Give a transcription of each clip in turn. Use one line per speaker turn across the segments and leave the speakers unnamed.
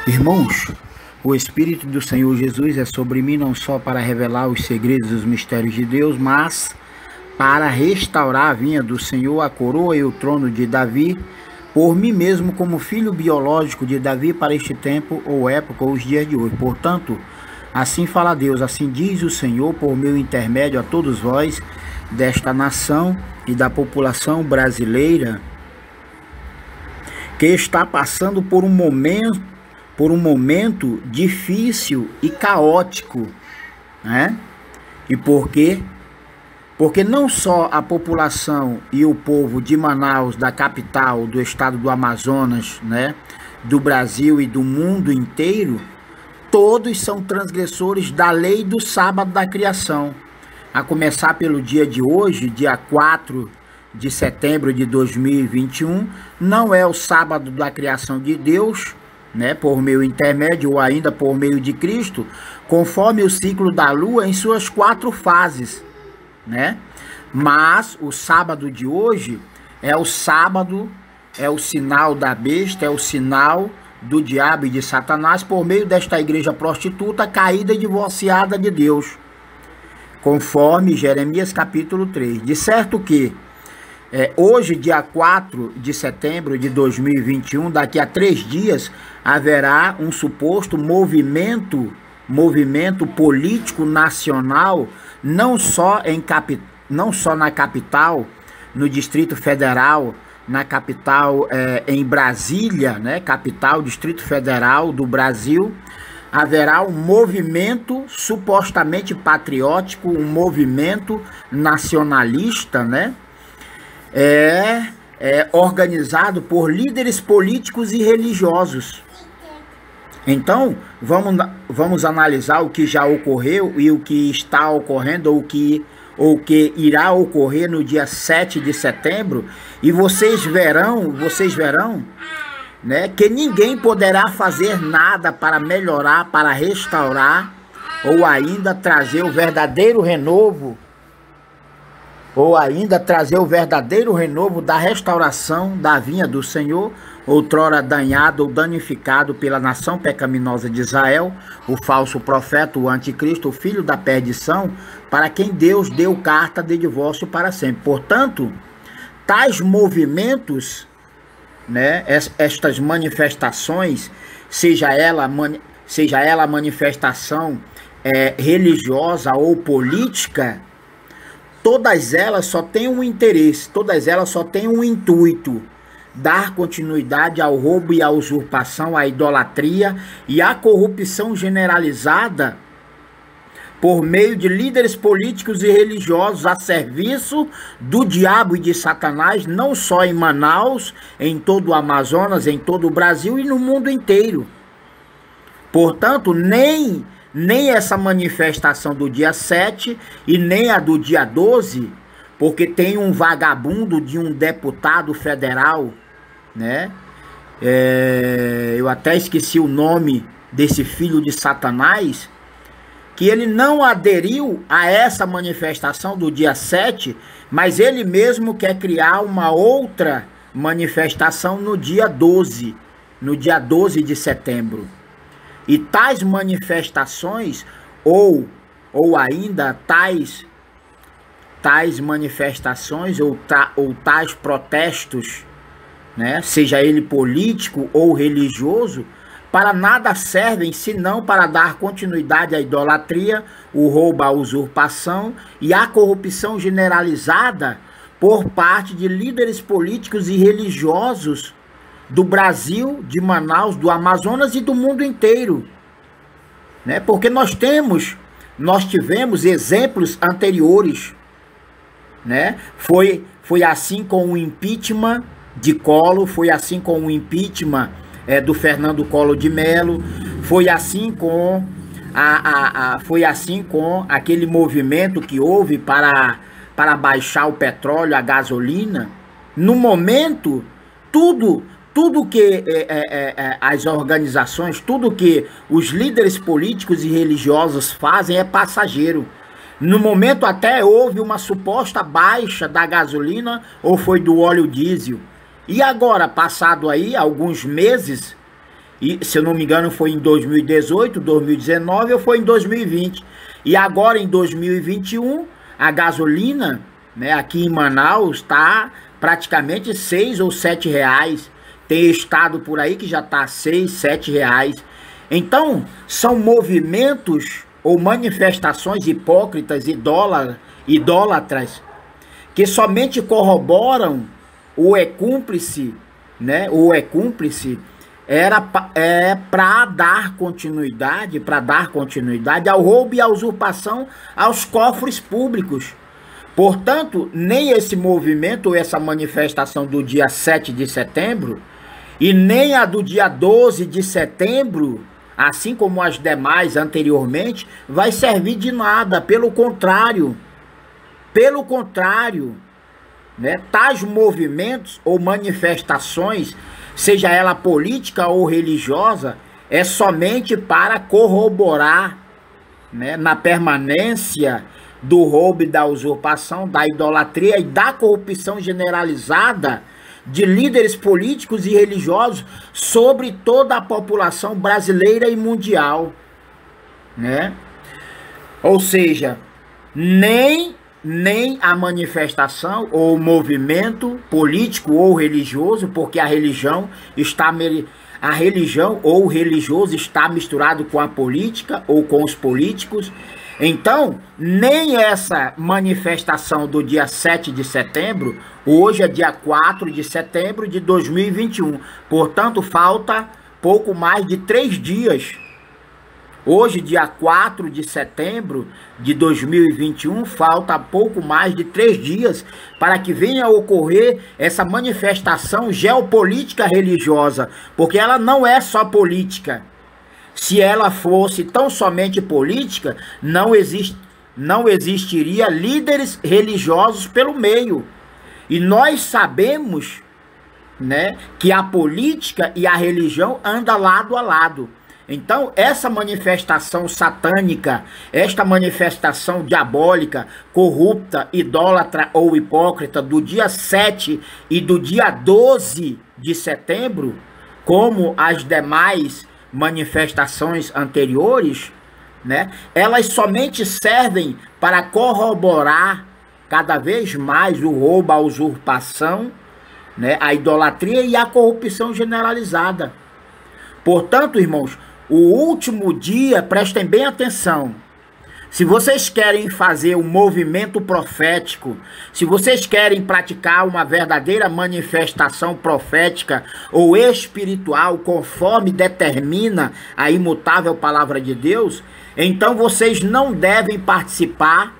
Irmãos, o Espírito do Senhor Jesus é sobre mim não só para revelar os segredos e os mistérios de Deus, mas para restaurar a vinha do Senhor, a coroa e o trono de Davi, por mim mesmo como filho biológico de Davi para este tempo ou época ou os dias de hoje. Portanto, assim fala Deus, assim diz o Senhor por meu intermédio a todos vós desta nação e da população brasileira que está passando por um momento difícil e caótico, né? E por quê? Porque não só a população e o povo de Manaus, da capital, do estado do Amazonas, né, do Brasil e do mundo inteiro, todos são transgressores da lei do sábado da criação. A começar pelo dia de hoje, dia 4 de setembro de 2021, não é o sábado da criação de Deus, né, por meu intermédio ou ainda por meio de Cristo, conforme o ciclo da lua em suas 4 fases, né? Mas o sábado de hoje é o sábado, é o sinal da besta, é o sinal do diabo e de Satanás por meio desta igreja prostituta caída e divorciada de Deus, conforme Jeremias capítulo 3. De certo que hoje, dia 4 de setembro de 2021, daqui a 3 dias, haverá um suposto movimento político nacional, não só na capital, no Distrito Federal, na capital em Brasília, né, capital, Distrito Federal do Brasil, haverá um movimento supostamente patriótico, um movimento nacionalista, né, organizado por líderes políticos e religiosos. Então, vamos analisar o que já ocorreu e o que está ocorrendo, ou que irá ocorrer no dia 7 de setembro, e vocês verão, né, que ninguém poderá fazer nada para melhorar, para restaurar, ou ainda trazer o verdadeiro renovo, da restauração da vinha do Senhor, outrora danhado ou danificado pela nação pecaminosa de Israel, o falso profeta, o anticristo, o filho da perdição, para quem Deus deu carta de divórcio para sempre. Portanto, tais movimentos, né, estas manifestações, seja ela manifestação religiosa ou política, todas elas só têm um interesse, todas elas só têm um intuito: dar continuidade ao roubo e à usurpação, à idolatria e à corrupção generalizada por meio de líderes políticos e religiosos a serviço do diabo e de Satanás, não só em Manaus, em todo o Amazonas, em todo o Brasil e no mundo inteiro. Portanto, nem essa manifestação do dia 7 e nem a do dia 12, porque tem um vagabundo de um deputado federal, né? Eu até esqueci o nome desse filho de Satanás, que ele não aderiu a essa manifestação do dia 7, mas ele mesmo quer criar uma outra manifestação no dia 12 de setembro. E tais manifestações, ou ainda tais manifestações, ou tais protestos, né, seja ele político ou religioso, para nada servem senão para dar continuidade à idolatria, o roubo, a usurpação e a corrupção generalizada por parte de líderes políticos e religiosos do Brasil, de Manaus, do Amazonas e do mundo inteiro, né? Porque nós tivemos exemplos anteriores, né? Foi assim com o impeachment de Collor, foi assim com o impeachment do Fernando Collor de Mello, foi assim com aquele movimento que houve para baixar o petróleo, a gasolina. No momento, tudo que as organizações, tudo que os líderes políticos e religiosos fazem é passageiro. No momento até houve uma suposta baixa da gasolina ou foi do óleo diesel. E agora, passado aí alguns meses, e se eu não me engano foi em 2018, 2019 ou foi em 2020. E agora em 2021, a gasolina, né, aqui em Manaus está praticamente 6 ou 7 reais. Tem estado por aí que já está 6, 7 reais. Então, são movimentos ou manifestações hipócritas, idólatras, que somente corroboram o é cúmplice, né? O é cúmplice para dar continuidade ao roubo e à usurpação aos cofres públicos. Portanto, nem esse movimento ou essa manifestação do dia 7 de setembro e nem a do dia 12 de setembro, assim como as demais anteriormente, vai servir de nada. Pelo contrário, né, tais movimentos ou manifestações, seja ela política ou religiosa, é somente para corroborar, né, na permanência do roubo e da usurpação, da idolatria e da corrupção generalizada de líderes políticos e religiosos sobre toda a população brasileira e mundial, né? Ou seja, nem a manifestação ou movimento político ou religioso, porque a religião ou o religioso está misturado com a política ou com os políticos. Então, nem essa manifestação do dia 7 de setembro, hoje é dia 4 de setembro de 2021, portanto, falta pouco mais de 3 dias. Hoje, dia 4 de setembro de 2021, falta pouco mais de 3 dias para que venha a ocorrer essa manifestação geopolítica religiosa, porque ela não é só política. Se ela fosse tão somente política, não existiria líderes religiosos pelo meio. E nós sabemos, né, que a política e a religião andam lado a lado. Então, essa manifestação satânica, esta manifestação diabólica, corrupta, idólatra ou hipócrita do dia 7 e do dia 12 de setembro, como as demais manifestações anteriores, né, elas somente servem para corroborar cada vez mais o roubo, a usurpação, né, a idolatria e a corrupção generalizada. Portanto, irmãos, o último dia, prestem bem atenção, se vocês querem fazer um movimento profético, se vocês querem praticar uma verdadeira manifestação profética ou espiritual, conforme determina a imutável palavra de Deus, então vocês não devem participar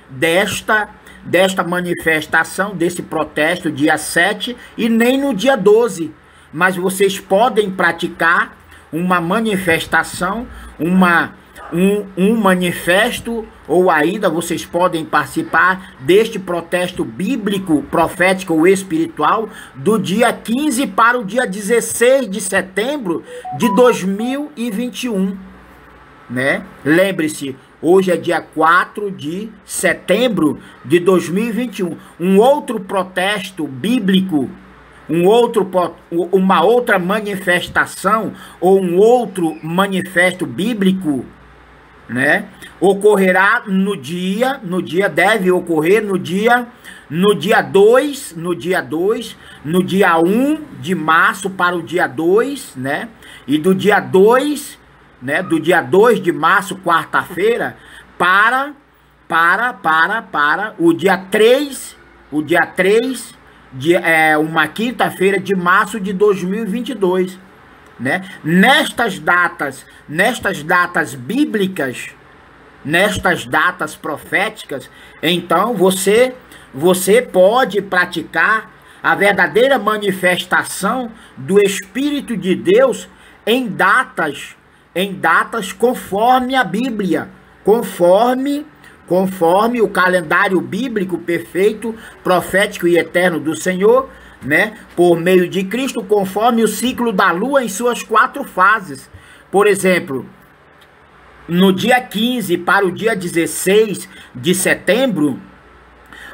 desta manifestação, desse protesto dia 7 e nem no dia 12. Mas vocês podem praticar uma manifestação, um manifesto, ou ainda vocês podem participar deste protesto bíblico, profético ou espiritual do dia 15 para o dia 16 de setembro de 2021, né? Lembre-se, hoje é dia 4 de setembro de 2021. Um outro protesto bíblico, uma outra manifestação ou um outro manifesto bíblico, né, ocorrerá deve ocorrer no dia 2, no dia 1 de março para o dia 2, né, e do dia 2, né, do dia 2 de março, quarta-feira, para o dia 3, uma quinta-feira de março de 2022, né? Nestas datas bíblicas, nestas datas proféticas, então você pode praticar a verdadeira manifestação do Espírito de Deus em datas conforme a Bíblia, conforme o calendário bíblico perfeito, profético e eterno do Senhor, né, por meio de Cristo, conforme o ciclo da lua em suas 4 fases. Por exemplo, no dia 15 para o dia 16 de setembro,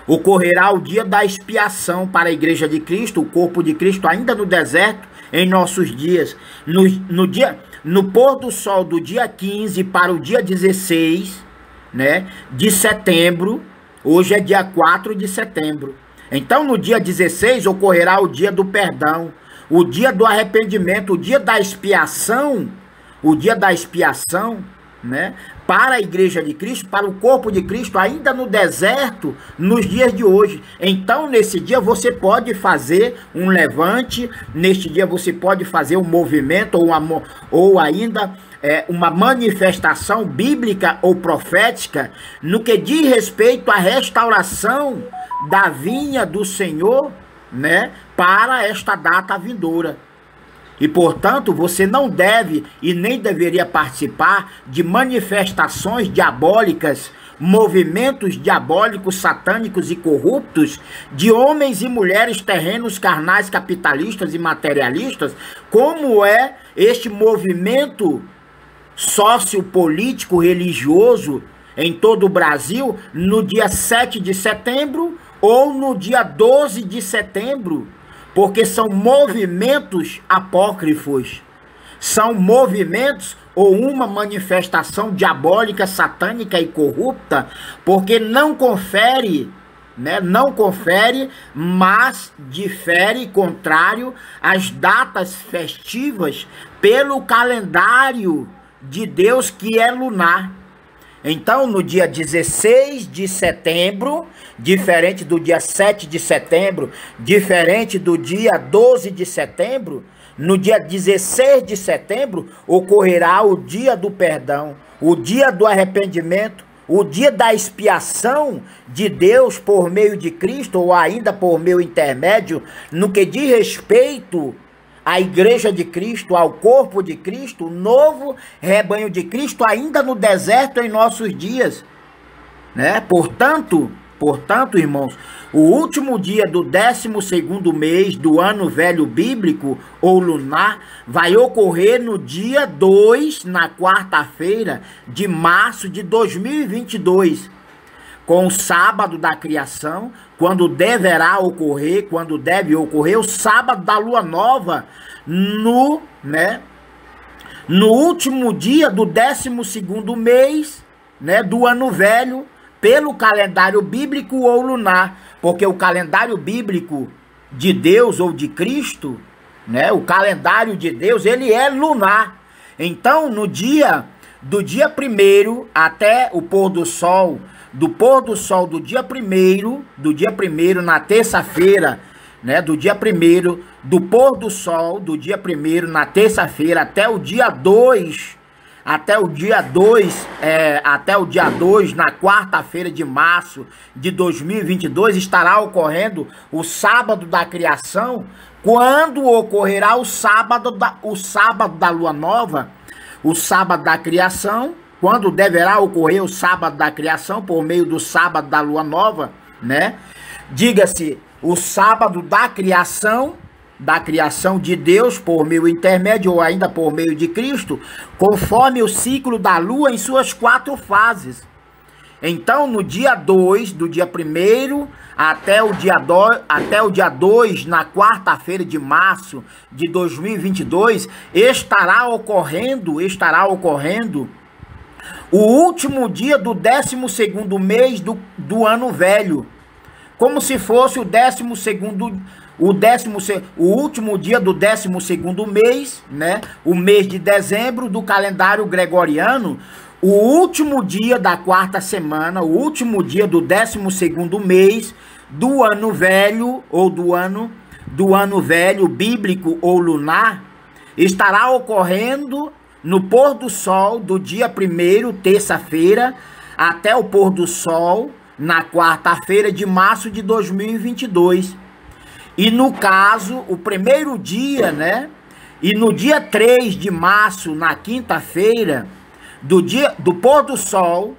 ocorrerá o dia da expiação para a Igreja de Cristo, o corpo de Cristo ainda no deserto, em nossos dias. No pôr do sol do dia 15 para o dia 16, né, de setembro, hoje é dia 4 de setembro. Então, no dia 16 ocorrerá o dia do perdão, o dia do arrependimento, o dia da expiação, né, para a igreja de Cristo, para o corpo de Cristo, ainda no deserto, nos dias de hoje. Então, nesse dia, você pode fazer um levante, neste dia você pode fazer um movimento, ou ainda uma manifestação bíblica ou profética, no que diz respeito à restauração da vinha do Senhor, né, para esta data vindoura. E, portanto, você não deve e nem deveria participar de manifestações diabólicas, movimentos diabólicos, satânicos e corruptos de homens e mulheres terrenos, carnais, capitalistas e materialistas, como é este movimento sociopolítico religioso em todo o Brasil no dia 7 de setembro ou no dia 12 de setembro. Porque são movimentos apócrifos, são movimentos ou uma manifestação diabólica, satânica e corrupta, porque não confere, né, mas difere contrário às datas festivas pelo calendário de Deus, que é lunar. Então, no dia 16 de setembro, diferente do dia 7 de setembro, diferente do dia 12 de setembro, no dia 16 de setembro ocorrerá o dia do perdão, o dia do arrependimento, o dia da expiação de Deus por meio de Cristo, ou ainda por meio intermédio, no que diz respeito à igreja de Cristo, ao corpo de Cristo, o novo rebanho de Cristo, ainda no deserto em nossos dias, né? Portanto, irmãos, o último dia do 12º mês do ano velho bíblico ou lunar vai ocorrer no dia 2, na quarta-feira de março de 2022, com o sábado da criação, quando deve ocorrer o sábado da lua nova, no último dia do 12º mês, né, do ano velho, pelo calendário bíblico ou lunar, porque o calendário bíblico de Deus ou de Cristo, né, o calendário de Deus, ele é lunar. Então, do dia 1º até o pôr do sol, do dia 1º na terça-feira, né, do dia 1º, do pôr do sol do dia 1º na terça-feira até o dia 2, na quarta-feira de março de 2022, estará ocorrendo o sábado da criação, quando ocorrerá o sábado da lua nova, o sábado da criação, quando deverá ocorrer o sábado da criação, por meio do sábado da lua nova, né? Diga-se, o sábado da criação de Deus, por meio intermédio ou ainda por meio de Cristo, conforme o ciclo da lua em suas 4 fases. Então, no dia 2, do dia 1º até o dia 2, na quarta-feira de março de 2022, estará ocorrendo o último dia do 12º mês do ano velho, como se fosse o último dia do 12º mês, né? O mês de dezembro do calendário gregoriano, o último dia da quarta semana, o último dia do 12º mês do ano velho, ou do ano velho bíblico ou lunar, estará ocorrendo no pôr do sol do dia 1º, terça-feira, até o pôr do sol na quarta-feira de março de 2022. E no caso, o primeiro dia, né? E no dia 3 de março, na quinta-feira, do pôr do sol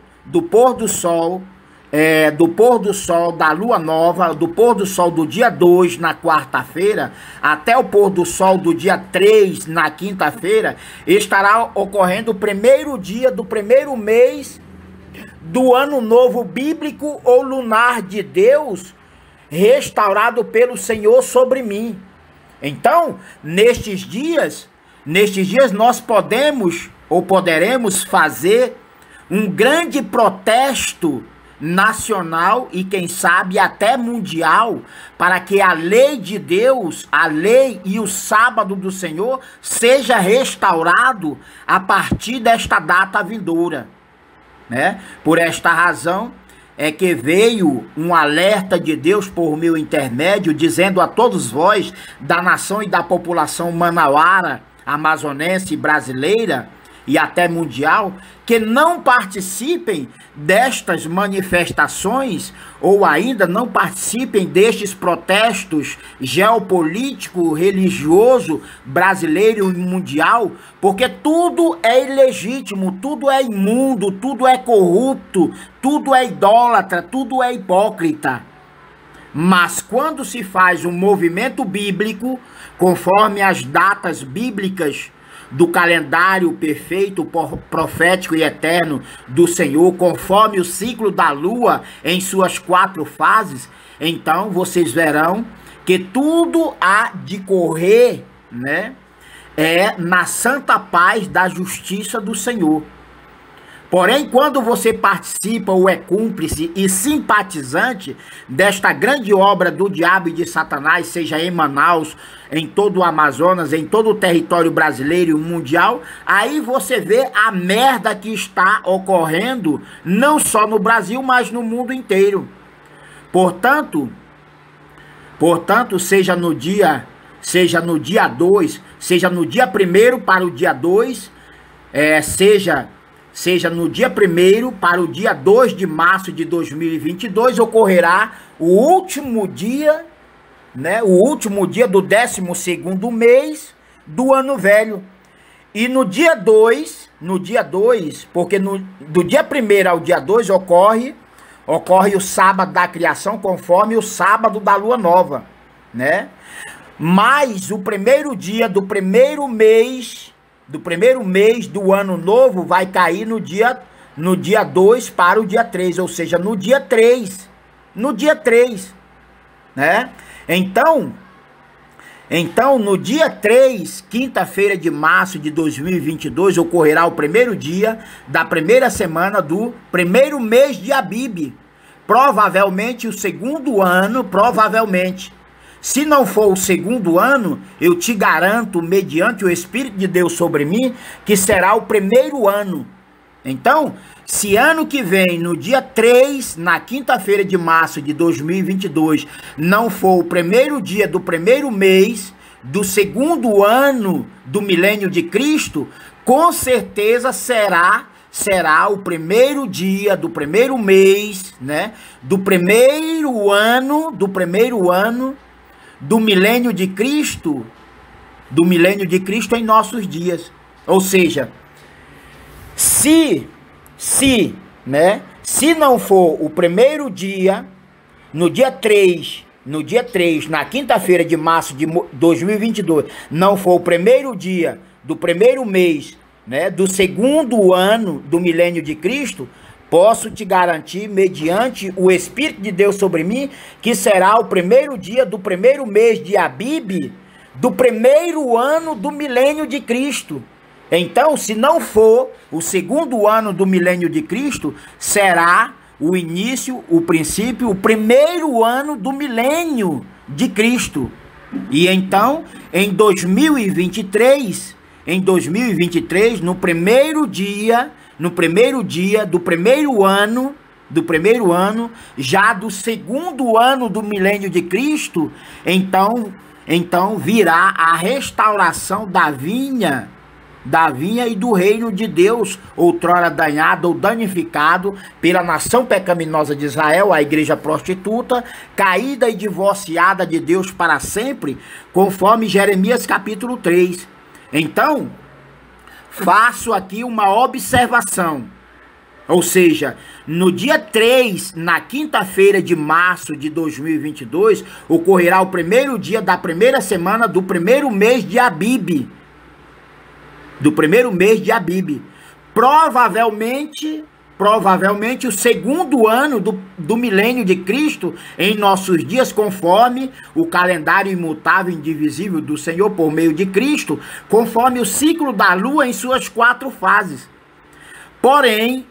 da lua nova, do pôr do sol do dia 2 na quarta-feira, até o pôr do sol do dia 3 na quinta-feira, estará ocorrendo o primeiro dia do primeiro mês do ano novo bíblico ou lunar de Deus, restaurado pelo Senhor sobre mim. Então, nestes dias nós podemos ou poderemos fazer um grande protesto nacional e quem sabe até mundial, para que a lei de Deus, a lei e o sábado do Senhor seja restaurado a partir desta data vindoura, né? Por esta razão é que veio um alerta de Deus por meu intermédio, dizendo a todos vós da nação e da população manauara, amazonense, brasileira e até mundial, que não participem destas manifestações ou ainda não participem destes protestos geopolítico, religioso, brasileiro e mundial, porque tudo é ilegítimo, tudo é imundo, tudo é corrupto, tudo é idólatra, tudo é hipócrita. Mas quando se faz um movimento bíblico, conforme as datas bíblicas do calendário perfeito, profético e eterno do Senhor, conforme o ciclo da lua em suas 4 fases, então vocês verão que tudo há de correr, né, na santa paz da justiça do Senhor. Porém, quando você participa ou é cúmplice e simpatizante desta grande obra do diabo e de Satanás, seja em Manaus, em todo o Amazonas, em todo o território brasileiro e mundial, aí você vê a merda que está ocorrendo, não só no Brasil, mas no mundo inteiro. Portanto, seja no dia 2, seja no dia 1º para o dia 2, seja no dia 1º para o dia 2 de março de 2022, ocorrerá o último dia, né, o último dia do 12º mês do ano velho. E no dia 2, porque do dia 1º ao dia 2 ocorre o sábado da criação, conforme o sábado da lua nova, né? Mas o primeiro dia do primeiro mês do ano novo vai cair no dia 2 para o dia 3, ou seja, no dia 3, né? Então, no dia 3, quinta-feira de março de 2022, ocorrerá o primeiro dia da primeira semana do primeiro mês de Abib, provavelmente o segundo ano, provavelmente. Se não for o segundo ano, eu te garanto, mediante o Espírito de Deus sobre mim, que será o primeiro ano. Então, se ano que vem, no dia 3, na quinta-feira de março de 2022, não for o primeiro dia do primeiro mês do segundo ano do milênio de Cristo, com certeza será o primeiro dia do primeiro mês, né, do primeiro ano do milênio de Cristo em nossos dias. Ou seja, se não for o primeiro dia, no dia 3, na quinta-feira de março de 2022, não for o primeiro dia do primeiro mês, né, do segundo ano do milênio de Cristo, posso te garantir, mediante o Espírito de Deus sobre mim, que será o primeiro dia do primeiro mês de Abib, do primeiro ano do milênio de Cristo. Então, se não for o segundo ano do milênio de Cristo, será o início, o princípio, o primeiro ano do milênio de Cristo. E então, em 2023, no primeiro dia do primeiro ano, já do segundo ano do milênio de Cristo, então virá a restauração da vinha e do reino de Deus, outrora danhado ou danificado pela nação pecaminosa de Israel, a igreja prostituta, caída e divorciada de Deus para sempre, conforme Jeremias capítulo 3. Então, faço aqui uma observação, ou seja, no dia 3, na quinta-feira de março de 2022, ocorrerá o primeiro dia da primeira semana do primeiro mês de Abib. Provavelmente provavelmente o segundo ano do milênio de Cristo em nossos dias, conforme o calendário imutável e indivisível do Senhor por meio de Cristo, conforme o ciclo da lua em suas 4 fases. Porém,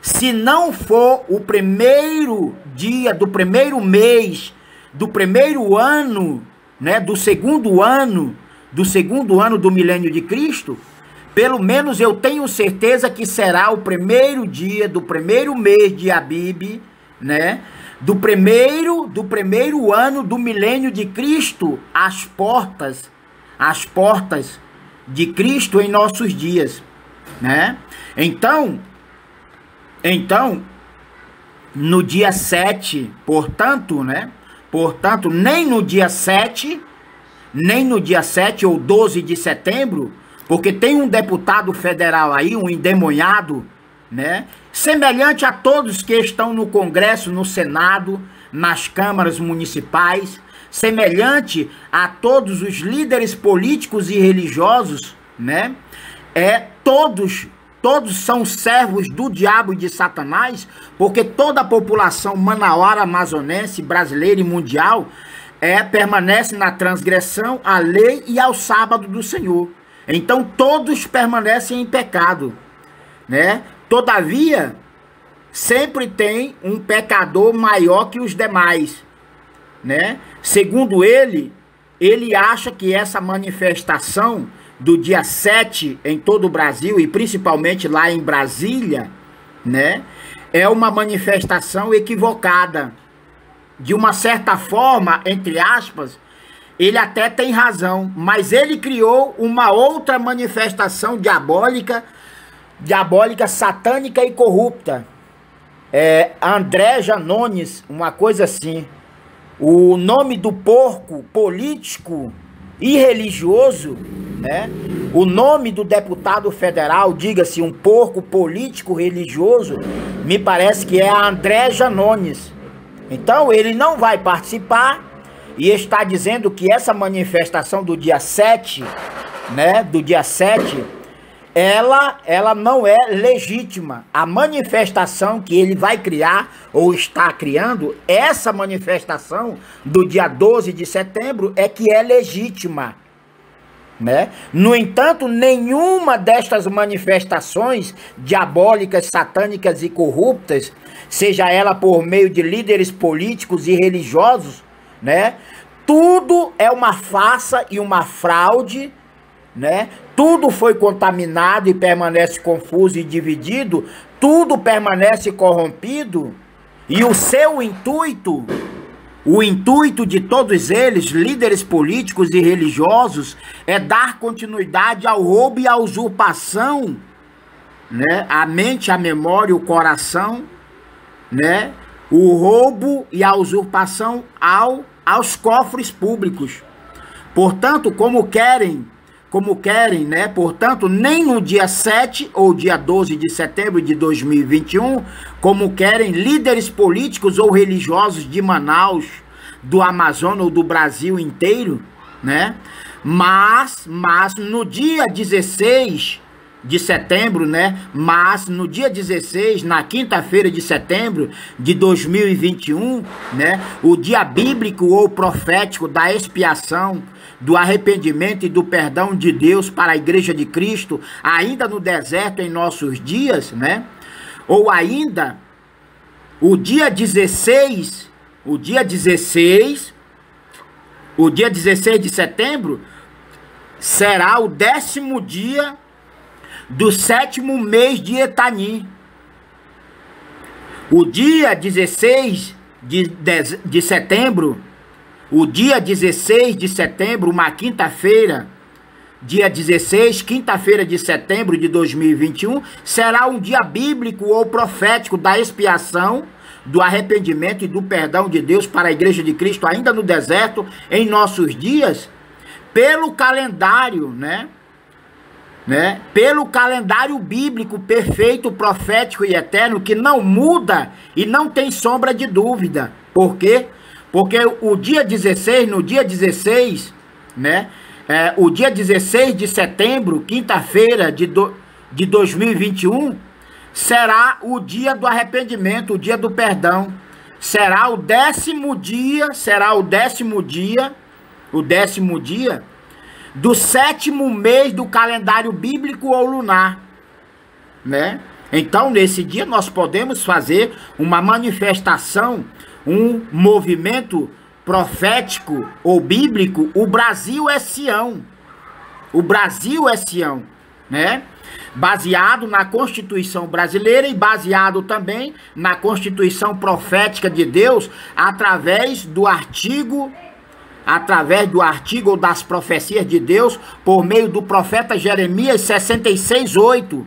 se não for o primeiro dia do primeiro mês do primeiro ano, né, do segundo ano do milênio de Cristo, pelo menos eu tenho certeza que será o primeiro dia do primeiro mês de Abib, né, do primeiro ano do milênio de Cristo, às portas de Cristo em nossos dias, né? Então, no dia 7, portanto, né? Portanto, nem no dia 7 ou 12 de setembro, porque tem um deputado federal aí, um endemoniado, né? Semelhante a todos que estão no Congresso, no Senado, nas câmaras municipais, semelhante a todos os líderes políticos e religiosos, né? Todos são servos do diabo e de Satanás, porque toda a população manauara, amazonense, brasileira e mundial permanece na transgressão à lei e ao sábado do Senhor. Então todos permanecem em pecado, né? Todavia, sempre tem um pecador maior que os demais, né? Segundo ele acha que essa manifestação do dia 7 em todo o Brasil e principalmente lá em Brasília, né, é uma manifestação equivocada. De uma certa forma, entre aspas, ele até tem razão, mas ele criou uma outra manifestação diabólica, satânica e corrupta. André Janones, uma coisa assim. O nome do porco político e religioso, né? O nome do deputado federal, diga-se, um porco político religioso, me parece que é André Janones. Então ele não vai participar e está dizendo que essa manifestação do dia 7, né, ela não é legítima. A manifestação que ele vai criar ou está criando, essa manifestação do dia 12 de setembro é que é legítima, né? No entanto, nenhuma destas manifestações diabólicas, satânicas e corruptas, seja ela por meio de líderes políticos e religiosos, né? Tudo é uma farsa e uma fraude, né? Tudo foi contaminado e permanece confuso e dividido, tudo permanece corrompido, e o seu intuito, o intuito de todos eles, líderes políticos e religiosos, é dar continuidade ao roubo e à usurpação, né? A mente, a memória, o coração, né? O roubo e a usurpação aos cofres públicos. Portanto, como querem, né? Portanto, nem no dia 7 ou dia 12 de setembro de 2021, como querem líderes políticos ou religiosos de Manaus, do Amazonas ou do Brasil inteiro, né? Mas no dia 16 de setembro, né? Mas no dia 16, na quinta-feira de setembro de 2021, né? O dia bíblico ou profético da expiação, do arrependimento e do perdão de Deus para a Igreja de Cristo, ainda no deserto em nossos dias, né? Ou ainda o dia 16 de setembro será o 10º dia do 7º mês de Etanim. O dia 16 de setembro, uma quinta-feira, dia 16, quinta-feira de setembro de 2021, será um dia bíblico ou profético da expiação, do arrependimento e do perdão de Deus para a Igreja de Cristo, ainda no deserto, em nossos dias, pelo calendário, né? Pelo calendário bíblico perfeito, profético e eterno, que não muda e não tem sombra de dúvida. Por quê? Porque o dia 16, no dia 16, né? O dia 16 de setembro, quinta-feira de 2021, será o dia do arrependimento, o dia do perdão. Será o 10º dia, o 10º dia do 7º mês do calendário bíblico ou lunar, né? Então, nesse dia nós podemos fazer uma manifestação, um movimento profético ou bíblico. O Brasil é Sião. O Brasil é Sião, né? Baseado na Constituição brasileira e baseado também na Constituição profética de Deus, através do artigo ou das profecias de Deus, por meio do profeta Jeremias 66:8.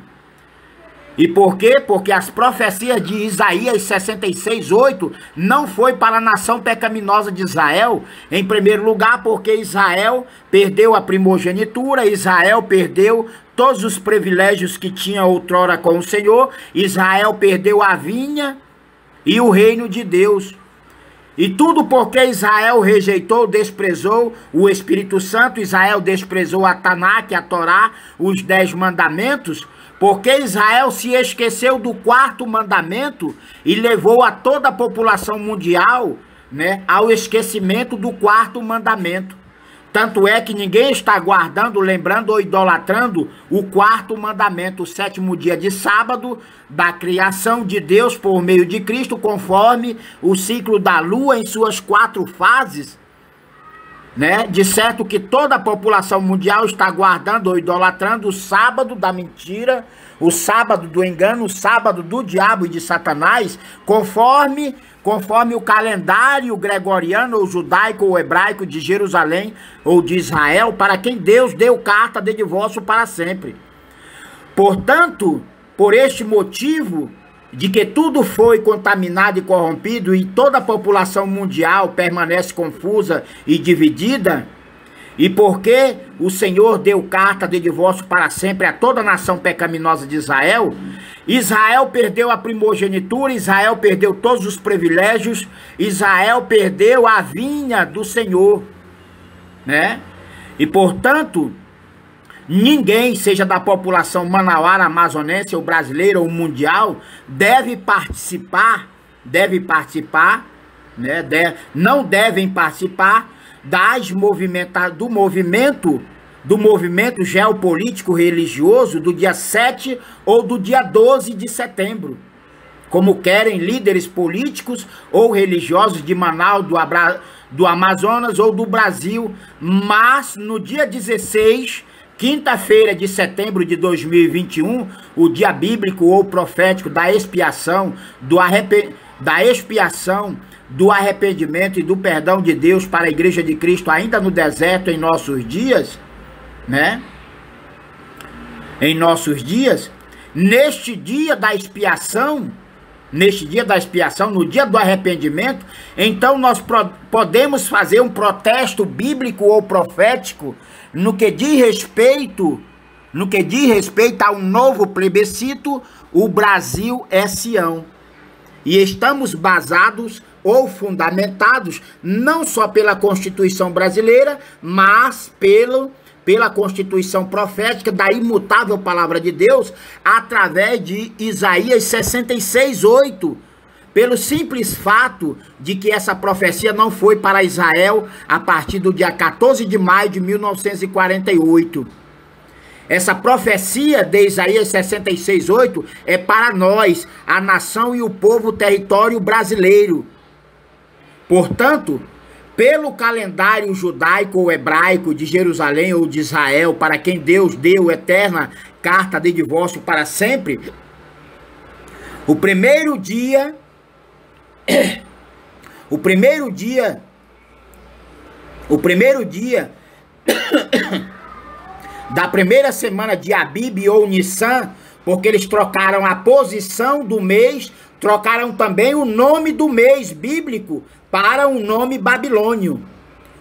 E por quê? Porque as profecias de Isaías 66:8 não foi para a nação pecaminosa de Israel, em primeiro lugar, porque Israel perdeu a primogenitura, Israel perdeu todos os privilégios que tinha outrora com o Senhor, Israel perdeu a vinha e o reino de Deus. E tudo porque Israel rejeitou, desprezou o Espírito Santo, Israel desprezou a Tanakh, a Torá, os 10 mandamentos, porque Israel se esqueceu do 4º mandamento e levou a toda a população mundial, né, ao esquecimento do 4º mandamento. Tanto é que ninguém está guardando, lembrando ou idolatrando o 4º mandamento, o 7º dia de sábado da criação de Deus por meio de Cristo, conforme o ciclo da lua em suas 4 fases, né? De certo que toda a população mundial está guardando ou idolatrando o sábado da mentira, o sábado do engano, o sábado do diabo e de Satanás, conforme o calendário gregoriano ou judaico ou hebraico de Jerusalém ou de Israel, para quem Deus deu carta de divórcio para sempre. Portanto, por este motivo de que tudo foi contaminado e corrompido e toda a população mundial permanece confusa e dividida, e porque o Senhor deu carta de divórcio para sempre a toda a nação pecaminosa de Israel, Israel perdeu a primogenitura, Israel perdeu todos os privilégios, Israel perdeu a vinha do Senhor, né? E portanto, ninguém, seja da população manauara, amazonense, ou brasileira, ou mundial, deve participar, né? Não devem participar do movimento geopolítico religioso do dia 7 ou do dia 12 de setembro, como querem líderes políticos ou religiosos de Manaus, do Amazonas ou do Brasil. Mas no dia 16, quinta-feira de setembro de 2021, o dia bíblico ou profético da expiação, do arrependimento e do perdão de Deus para a Igreja de Cristo ainda no deserto em nossos dias, né? Em nossos dias, neste dia da expiação, no dia do arrependimento, então nós podemos fazer um protesto bíblico ou profético no que diz respeito a um novo plebiscito. O Brasil é Sião. E estamos basados ou fundamentados não só pela Constituição brasileira, mas pela Constituição profética da imutável palavra de Deus, através de Isaías 66:8, pelo simples fato de que essa profecia não foi para Israel a partir do dia 14 de maio de 1948. Essa profecia de Isaías 66:8 é para nós, a nação e o povo, o território brasileiro. Portanto, pelo calendário judaico ou hebraico de Jerusalém ou de Israel, para quem Deus deu eterna carta de divórcio para sempre, o primeiro dia da primeira semana de Abib ou Nissan, porque eles trocaram a posição do mês, trocaram também o nome do mês bíblico para um nome babilônio.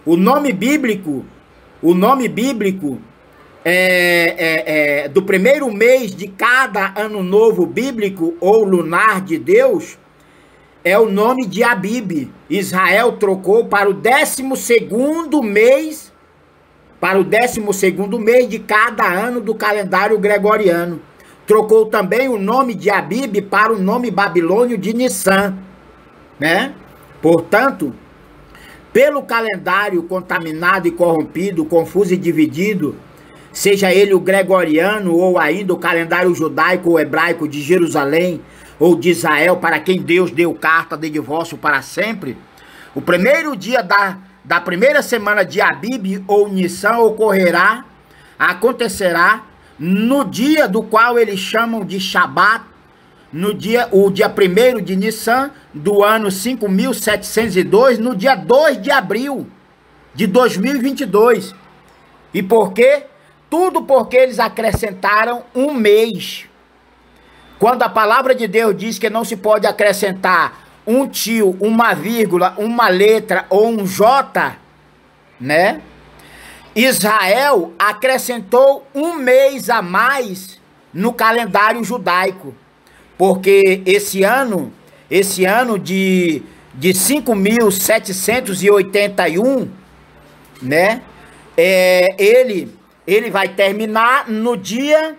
O nome bíblico do primeiro mês de cada ano novo bíblico ou lunar de Deus é o nome de Abib. Israel trocou para o 12º mês, de cada ano do calendário gregoriano. trocou também o nome de Abib para o nome babilônio de Nissan, né? Portanto, pelo calendário contaminado e corrompido, confuso e dividido, seja ele o gregoriano ou ainda o calendário judaico ou hebraico de Jerusalém ou de Israel, para quem Deus deu carta de divórcio para sempre, o primeiro dia da primeira semana de Abib ou Nissan acontecerá no dia do qual eles chamam de Shabat, o dia 1º de Nissan do ano 5702, no dia 2 de abril de 2022. E por quê? Tudo porque eles acrescentaram um mês. Quando a palavra de Deus diz que não se pode acrescentar um tio, uma vírgula, uma letra ou um J, né? Israel acrescentou um mês a mais no calendário judaico. Porque esse ano de 5.781, né? Ele vai terminar no dia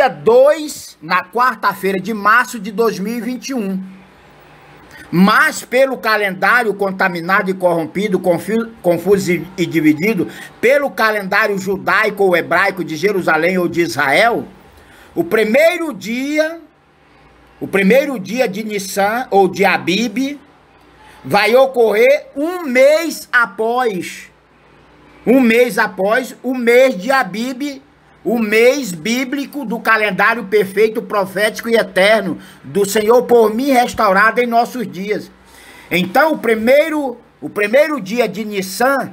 2, na quarta-feira de março de 2021. Mas pelo calendário contaminado e corrompido, confuso e dividido, pelo calendário judaico ou hebraico de Jerusalém ou de Israel, o primeiro dia de Nissan ou de Abib vai ocorrer um mês após o mês de Abib, o mês bíblico do calendário perfeito, profético e eterno do Senhor por mim restaurado em nossos dias. Então o primeiro dia de Nissan,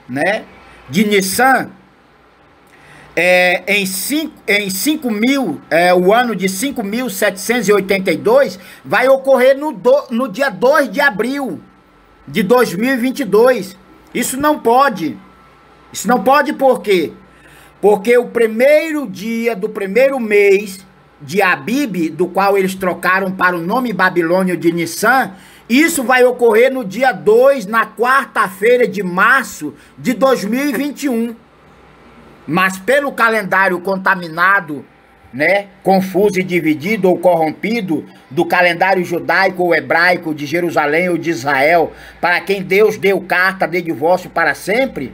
né? De Nissan, o ano de 5.782 vai ocorrer no dia 2 de abril de 2022. Isso não pode. Isso não pode por quê? Porque o primeiro dia do primeiro mês de Abib, do qual eles trocaram para o nome babilônio de Nissan, isso vai ocorrer no dia 2, na quarta-feira de março de 2021. Mas pelo calendário contaminado, né, confuso e dividido ou corrompido do calendário judaico ou hebraico de Jerusalém ou de Israel, para quem Deus deu carta de divórcio para sempre,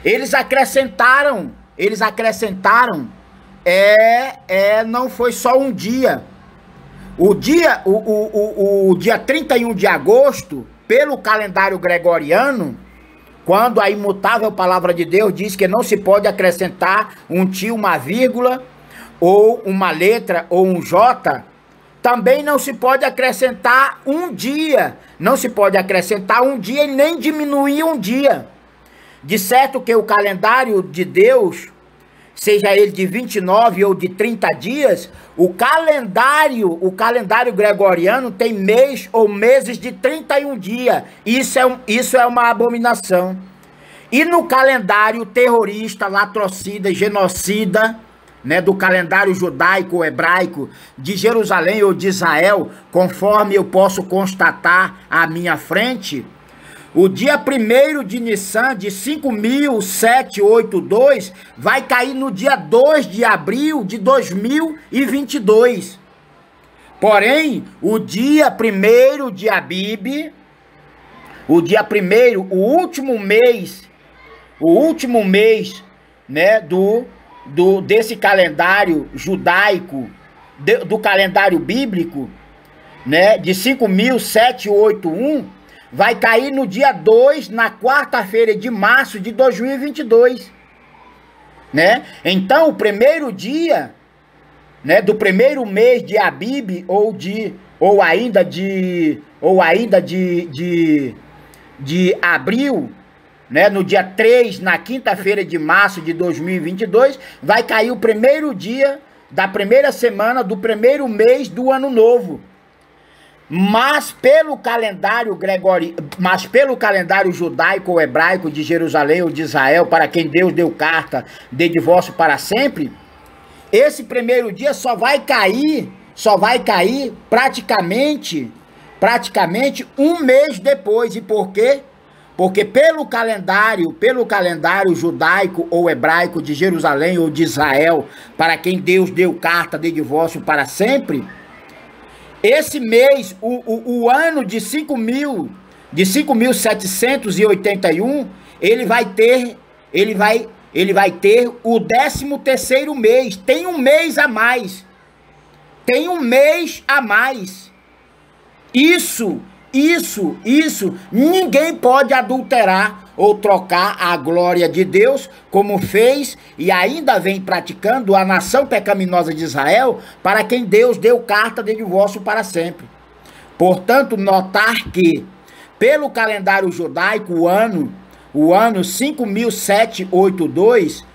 eles acrescentaram, não foi só um dia. O dia 31 de agosto, pelo calendário gregoriano, quando a imutável palavra de Deus diz que não se pode acrescentar um tio, uma vírgula, ou uma letra, ou um J, também não se pode acrescentar um dia. Não se pode acrescentar um dia e nem diminuir um dia. De certo que o calendário de Deus, seja ele de 29 ou de 30 dias, o calendário gregoriano tem mês ou meses de 31 dias. Isso é uma abominação. E no calendário terrorista, latrocida, genocida, né, do calendário judaico ou hebraico de Jerusalém ou de Israel, conforme eu posso constatar à minha frente, o dia 1º de Nissan, de 5.782, vai cair no dia 2 de abril de 2022. Porém, o dia 1º de Abib, o último mês, né, desse calendário judaico, do calendário bíblico, né, de 5.781, vai cair no dia 2, na quarta-feira de março de 2022, né? Então, o primeiro dia, né, do primeiro mês de Abib ou ainda de abril, né, no dia 3, na quinta-feira de março de 2022, vai cair o primeiro dia da primeira semana do primeiro mês do ano novo. Mas pelo calendário judaico ou hebraico de Jerusalém ou de Israel, para quem Deus deu carta de divórcio para sempre, esse primeiro dia só vai cair praticamente um mês depois. E por quê? Porque pelo calendário judaico ou hebraico de Jerusalém ou de Israel, para quem Deus deu carta de divórcio para sempre, esse mês, o ano de 5.781, ele vai ter o 13º mês. Tem um mês a mais. Tem um mês a mais. Isso, ninguém pode adulterar ou trocar a glória de Deus, como fez e ainda vem praticando a nação pecaminosa de Israel, para quem Deus deu carta de divórcio para sempre. Portanto, notar que, pelo calendário judaico, o ano 5.782,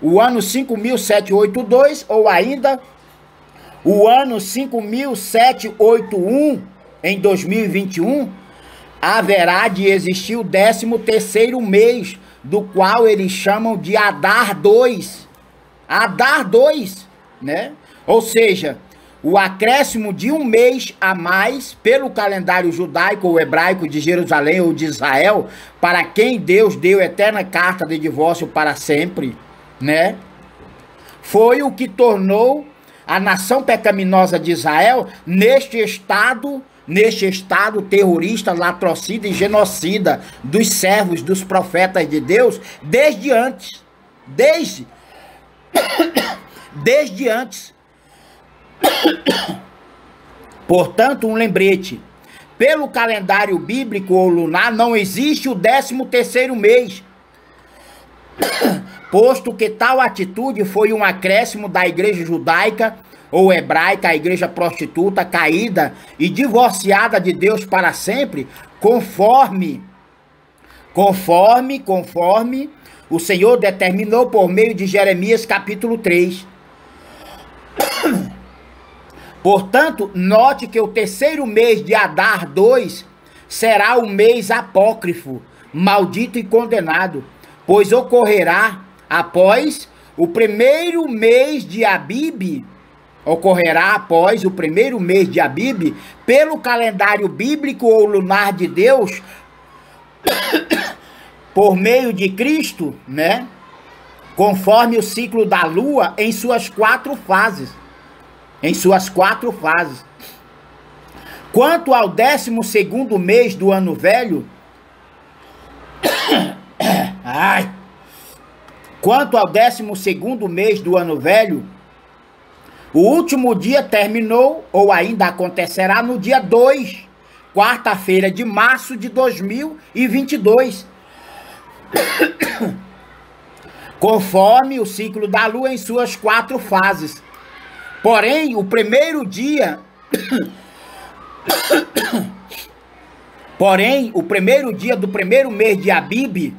o ano 5.782, ou ainda o ano 5.781, em 2021, haverá de existir o 13º mês, do qual eles chamam de Adar 2. Adar 2, né? Ou seja, o acréscimo de um mês a mais pelo calendário judaico ou hebraico de Jerusalém ou de Israel, para quem Deus deu eterna carta de divórcio para sempre, né? Foi o que tornou a nação pecaminosa de Israel neste estado terrorista, latrocida e genocida dos servos, dos profetas de Deus, desde antes. Portanto, um lembrete: pelo calendário bíblico ou lunar não existe o 13º mês, posto que tal atitude foi um acréscimo da igreja judaica ou hebraica, a igreja prostituta, caída e divorciada de Deus para sempre, conforme o Senhor determinou por meio de Jeremias capítulo 3. Portanto, note que o 3º mês de Adar 2 será o mês apócrifo, maldito e condenado, pois ocorrerá após o primeiro mês de Abib, pelo calendário bíblico ou lunar de Deus, por meio de Cristo, né? Conforme o ciclo da lua em suas 4 fases. Quanto ao 12º mês do ano velho, o último dia terminou, ou ainda acontecerá no dia 2, quarta-feira de março de 2022. Conforme o ciclo da lua em suas 4 fases. Porém, o primeiro dia do primeiro mês de Abib,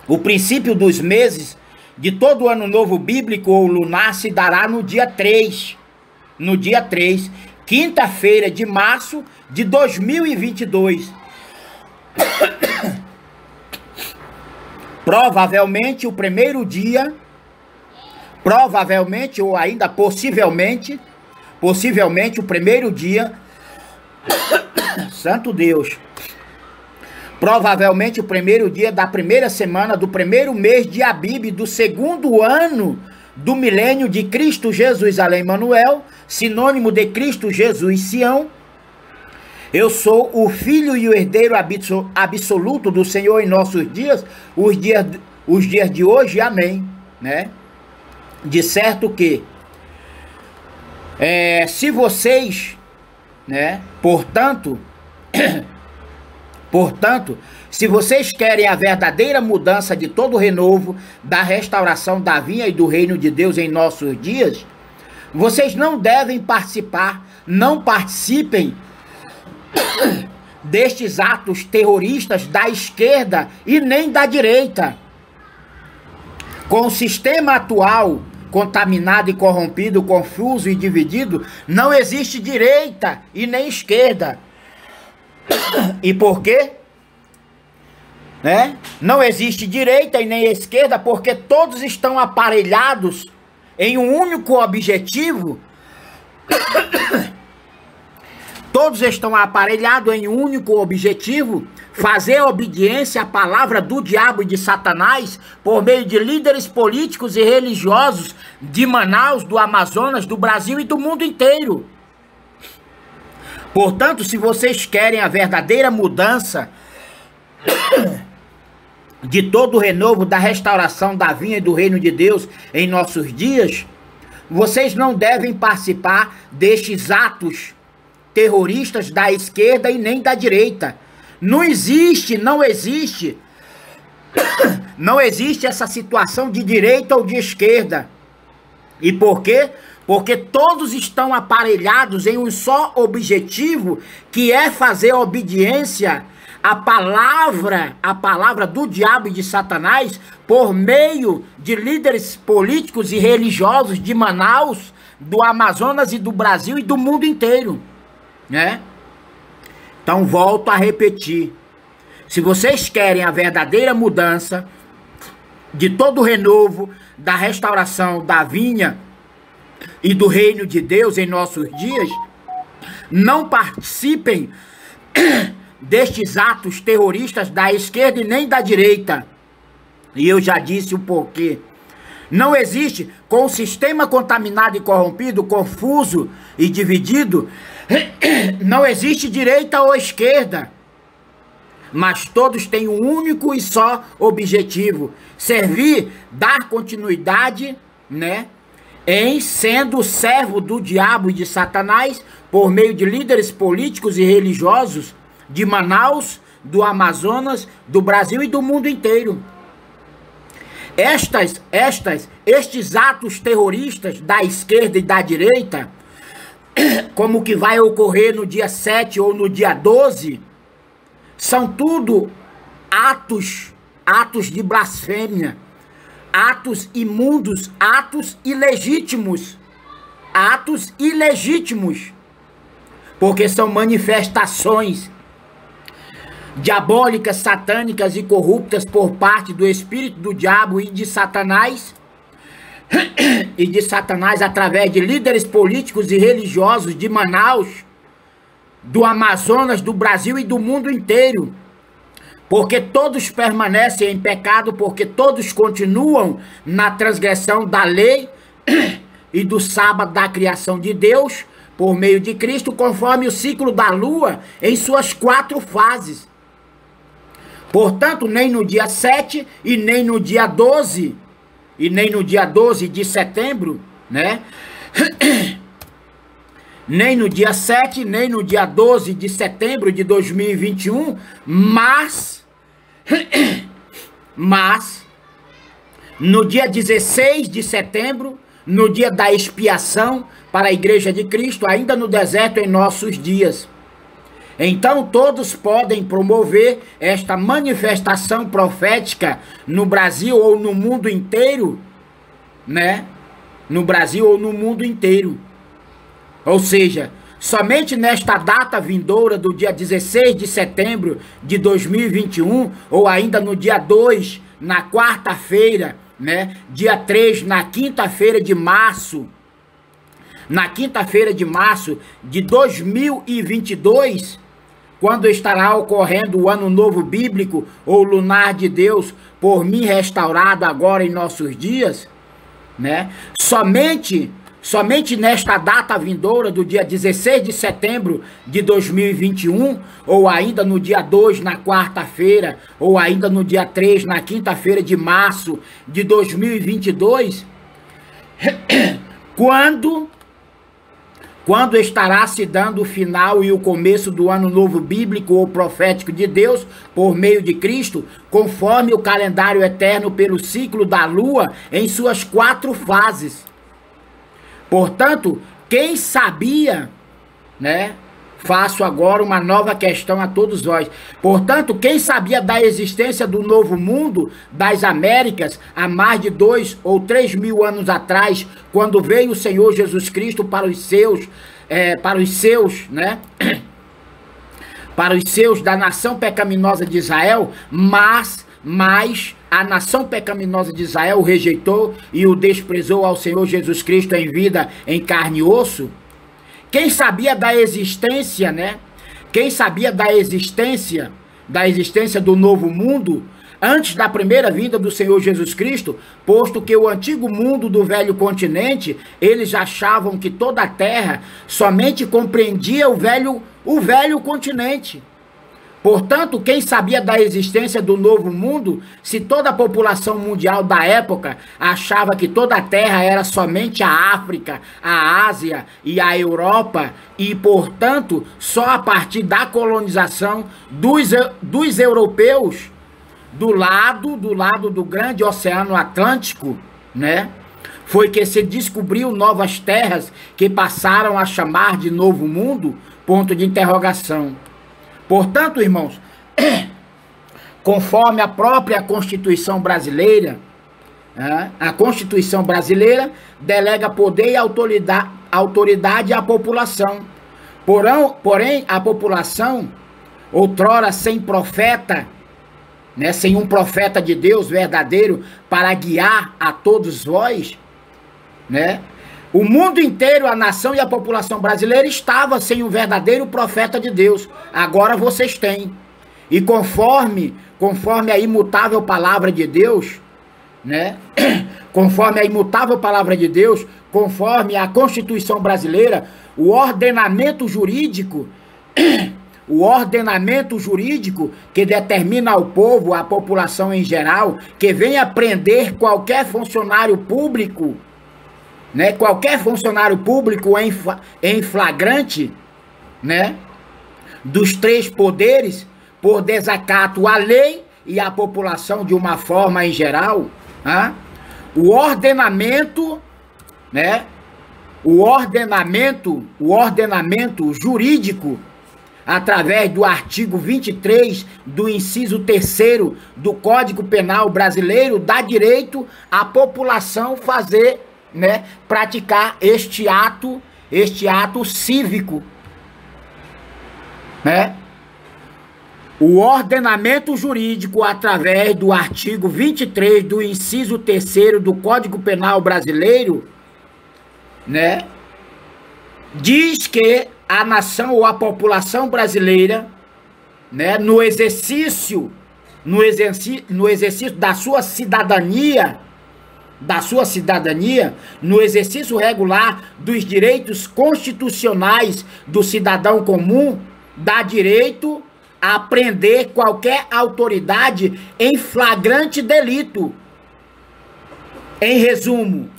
o princípio dos meses de todo ano novo bíblico ou lunar, se dará no dia 3, quinta-feira de março de 2022. Provavelmente o primeiro dia, ou ainda possivelmente o primeiro dia, santo Deus, provavelmente o primeiro dia da primeira semana do primeiro mês de Abib do 2º ano do milênio de Cristo Jesus, Emanuel, sinônimo de Cristo Jesus, Sião. Eu sou o filho e o herdeiro absoluto do Senhor em nossos dias, os dias de hoje, amém, né? De certo que, se vocês, né, portanto, se vocês querem a verdadeira mudança de todo o renovo, da restauração da vinha e do reino de Deus em nossos dias, vocês não participem destes atos terroristas da esquerda e nem da direita. Com o sistema atual contaminado e corrompido, confuso e dividido, não existe direita e nem esquerda. E por quê? Né? Não existe direita e nem esquerda porque todos estão aparelhados em um único objetivo. Todos estão aparelhados em um único objetivo, fazer obediência à palavra do diabo e de Satanás por meio de líderes políticos e religiosos de Manaus, do Amazonas, do Brasil e do mundo inteiro. Portanto, se vocês querem a verdadeira mudança de todo o renovo, da restauração da vinha e do reino de Deus em nossos dias, vocês não devem participar destes atos terroristas da esquerda e nem da direita. Não existe essa situação de direita ou de esquerda. E por quê? Porque todos estão aparelhados em um só objetivo, que é fazer obediência à palavra do diabo e de Satanás, por meio de líderes políticos e religiosos de Manaus, do Amazonas e do Brasil e do mundo inteiro, né? Então, volto a repetir. Se vocês querem a verdadeira mudança de todo o renovo, da restauração da vinha e do reino de Deus em nossos dias, não participem destes atos terroristas da esquerda e nem da direita. E eu já disse o porquê. Não existe, com o sistema contaminado e corrompido, confuso e dividido, não existe direita ou esquerda, mas todos têm um único e só objetivo: servir, dar continuidade, né, em sendo servo do diabo e de Satanás, por meio de líderes políticos e religiosos de Manaus, do Amazonas, do Brasil e do mundo inteiro. Estes atos terroristas da esquerda e da direita, como que vai ocorrer no dia 7 ou no dia 12, são tudo atos de blasfêmia, atos imundos, atos ilegítimos, porque são manifestações diabólicas, satânicas e corruptas por parte do espírito do diabo e de Satanás, através de líderes políticos e religiosos de Manaus, do Amazonas, do Brasil e do mundo inteiro, porque todos permanecem em pecado, porque todos continuam na transgressão da lei e do sábado da criação de Deus, por meio de Cristo, conforme o ciclo da lua em suas 4 fases. Portanto, nem no dia 7 e nem no dia 12, de setembro, né? Nem no dia 7, nem no dia 12 de setembro de 2021, mas no dia 16 de setembro, no dia da expiação para a Igreja de Cristo, ainda no deserto em nossos dias. Então todos podem promover esta manifestação profética no Brasil ou no mundo inteiro, né? No Brasil ou no mundo inteiro. Ou seja, somente nesta data vindoura do dia 16 de setembro de 2021, ou ainda no dia 2, na quarta-feira, né? Dia 3, na quinta-feira de março, de 2022, quando estará ocorrendo o ano novo bíblico ou lunar de Deus, por mim restaurado agora em nossos dias, né? Somente nesta data vindoura do dia 16 de setembro de 2021, ou ainda no dia 2, na quarta-feira, ou ainda no dia 3, na quinta-feira de março de 2022, quando estará se dando o final e o começo do ano novo bíblico ou profético de Deus, por meio de Cristo, conforme o calendário eterno pelo ciclo da lua em suas 4 fases. Portanto, quem sabia, né? Faço agora uma nova questão a todos nós. Portanto, quem sabia da existência do novo mundo das Américas há mais de 2 ou 3 mil anos atrás, quando veio o Senhor Jesus Cristo para os seus, né? Para os seus da nação pecaminosa de Israel, mas a nação pecaminosa de Israel o rejeitou e o desprezou ao Senhor Jesus Cristo em vida, em carne e osso. Quem sabia da existência, né? Quem sabia da existência da existência do novo mundo antes da primeira vinda do Senhor Jesus Cristo, posto que o antigo mundo do velho continente, eles achavam que toda a terra somente compreendia o velho continente. Portanto, quem sabia da existência do novo mundo, se toda a população mundial da época achava que toda a terra era somente a África, a Ásia e a Europa, e, portanto, só a partir da colonização dos europeus do lado do grande Oceano Atlântico, né, foi que se descobriu novas terras que passaram a chamar de Novo Mundo, ponto de interrogação. Portanto, irmãos, conforme a própria Constituição brasileira, a Constituição brasileira delega poder e autoridade à população. Porém, a população, outrora sem profeta, né, sem um profeta de Deus verdadeiro para guiar a todos vós, né, o mundo inteiro, a nação e a população brasileira estava sem um verdadeiro profeta de Deus. Agora vocês têm. E conforme a imutável palavra de Deus, né? Conforme a imutável palavra de Deus, conforme a Constituição brasileira, o ordenamento jurídico que determina ao povo, à população em geral, que venha prender qualquer funcionário público, né, qualquer funcionário público em flagrante, né, dos três poderes, por desacato à lei e à população de uma forma em geral, o ordenamento, né, o ordenamento jurídico, através do artigo 23 do inciso 3º do Código Penal brasileiro, dá direito à população fazer, né, praticar este ato cívico, né? O ordenamento jurídico, através do artigo 23 do inciso 3º do Código Penal brasileiro, né, diz que a nação ou a população brasileira, né, no exercício da sua cidadania, no exercício regular dos direitos constitucionais do cidadão comum, dá direito a prender qualquer autoridade em flagrante delito. Em resumo,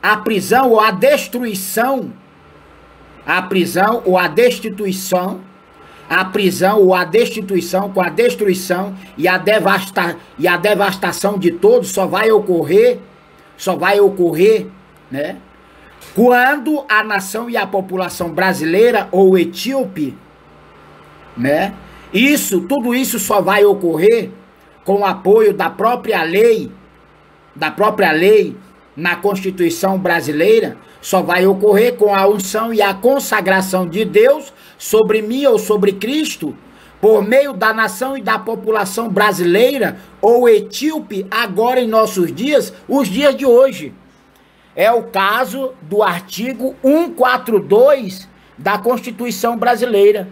a prisão ou a destituição com a destruição e a devastação de todos só vai ocorrer, né, quando a nação e a população brasileira ou etíope, né, tudo isso só vai ocorrer com o apoio da própria lei na Constituição brasileira, só vai ocorrer com a unção e a consagração de Deus sobre mim ou sobre Cristo, por meio da nação e da população brasileira ou etíope, agora em nossos dias, os dias de hoje. É o caso do artigo 142 da Constituição brasileira.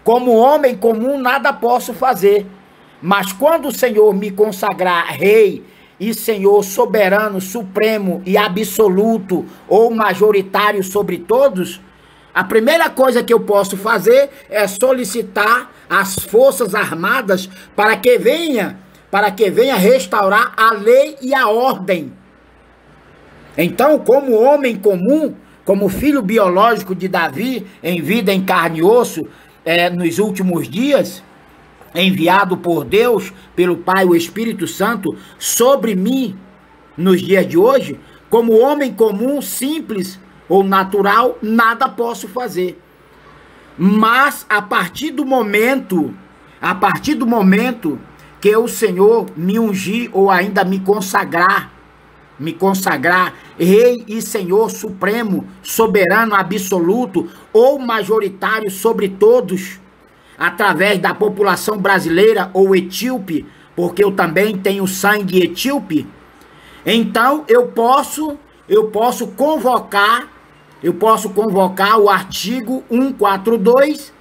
Como homem comum nada posso fazer, mas quando o Senhor me consagrar rei e Senhor soberano, supremo e absoluto ou majoritário sobre todos, a primeira coisa que eu posso fazer é solicitar as Forças Armadas para que venha restaurar a lei e a ordem. Então, como homem comum, como filho biológico de Davi, em vida, em carne e osso, nos últimos dias, enviado por Deus, pelo Pai, o Espírito Santo, sobre mim, nos dias de hoje, como homem comum, simples ou natural, nada posso fazer. Mas, a partir do momento que o Senhor me ungir ou ainda me consagrar rei e Senhor supremo, soberano, absoluto ou majoritário sobre todos, através da população brasileira ou etíope, porque eu também tenho sangue etíope, então eu posso convocar eu posso convocar o artigo 142,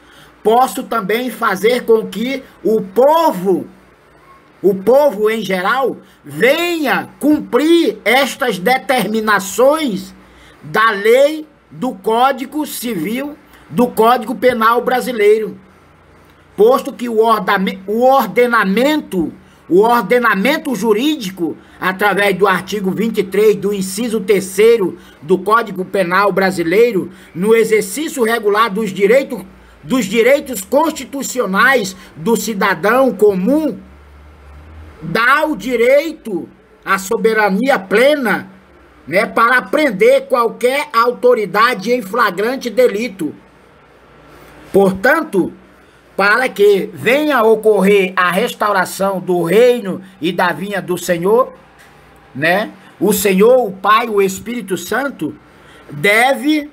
posso também fazer com que o povo em geral, venha cumprir estas determinações da lei do Código Civil, do Código Penal brasileiro. Posto que o ordenamento jurídico, através do artigo 23 do inciso 3º do Código Penal brasileiro, no exercício regular dos direitos constitucionais do cidadão comum, dá o direito à soberania plena, né, para prender qualquer autoridade em flagrante delito. Portanto, para que venha a ocorrer a restauração do reino e da vinha do Senhor, né, o Senhor, o Pai, o Espírito Santo, deve,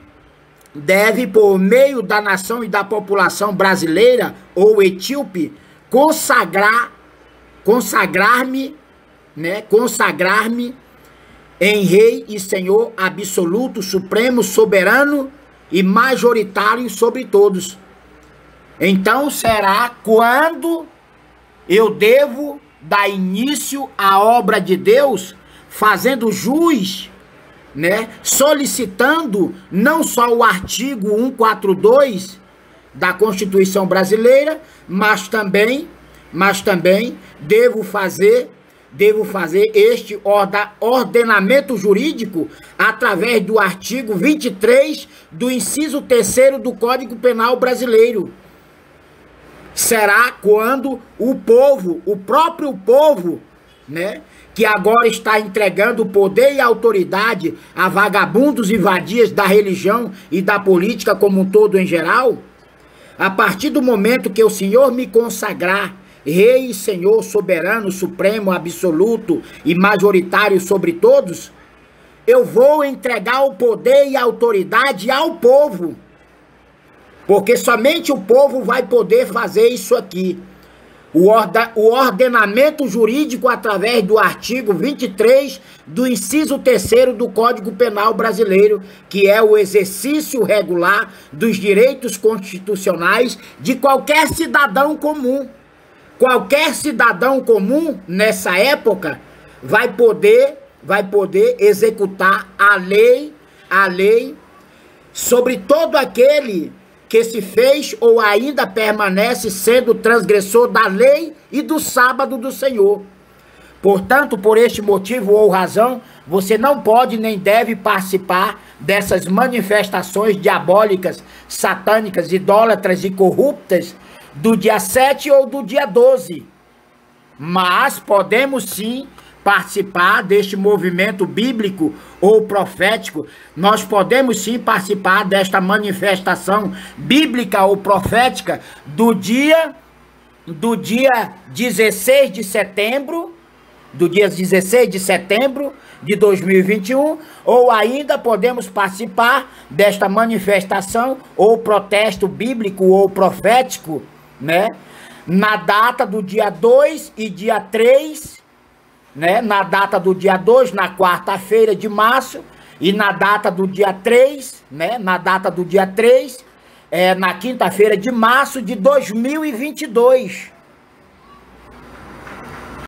por meio da nação e da população brasileira ou etíope, consagrar-me em Rei e Senhor absoluto, supremo, soberano e majoritário sobre todos. Então será quando eu devo dar início à obra de Deus, fazendo jus, né, solicitando não só o artigo 142 da Constituição brasileira, mas também devo fazer este ordenamento jurídico através do artigo 23 do inciso 3º do Código Penal brasileiro. Será quando o próprio povo, né, que agora está entregando poder e autoridade a vagabundos e vadias da religião e da política como um todo em geral, a partir do momento que o Senhor me consagrar Rei e Senhor soberano, supremo, absoluto e majoritário sobre todos, eu vou entregar o poder e a autoridade ao povo. Porque somente o povo vai poder fazer isso aqui. O ordenamento jurídico através do artigo 23 do inciso 3º do Código Penal brasileiro, que é o exercício regular dos direitos constitucionais de qualquer cidadão comum. Qualquer cidadão comum, nessa época, vai poder executar a lei sobre todo aquele que se fez ou ainda permanece sendo transgressor da lei e do sábado do Senhor. Portanto, por este motivo ou razão, você não pode nem deve participar dessas manifestações diabólicas, satânicas, idólatras e corruptas do dia 7 ou do dia 12. Mas podemos sim participar deste movimento bíblico ou profético. Nós podemos sim participar desta manifestação bíblica ou profética do dia 16 de setembro, de 2021, ou ainda podemos participar desta manifestação ou protesto bíblico ou profético, né, na data do dia 2 e dia 3, né, na data do dia 2, na quarta-feira de março, e na data do dia 3, né, na quinta-feira de março de 2022.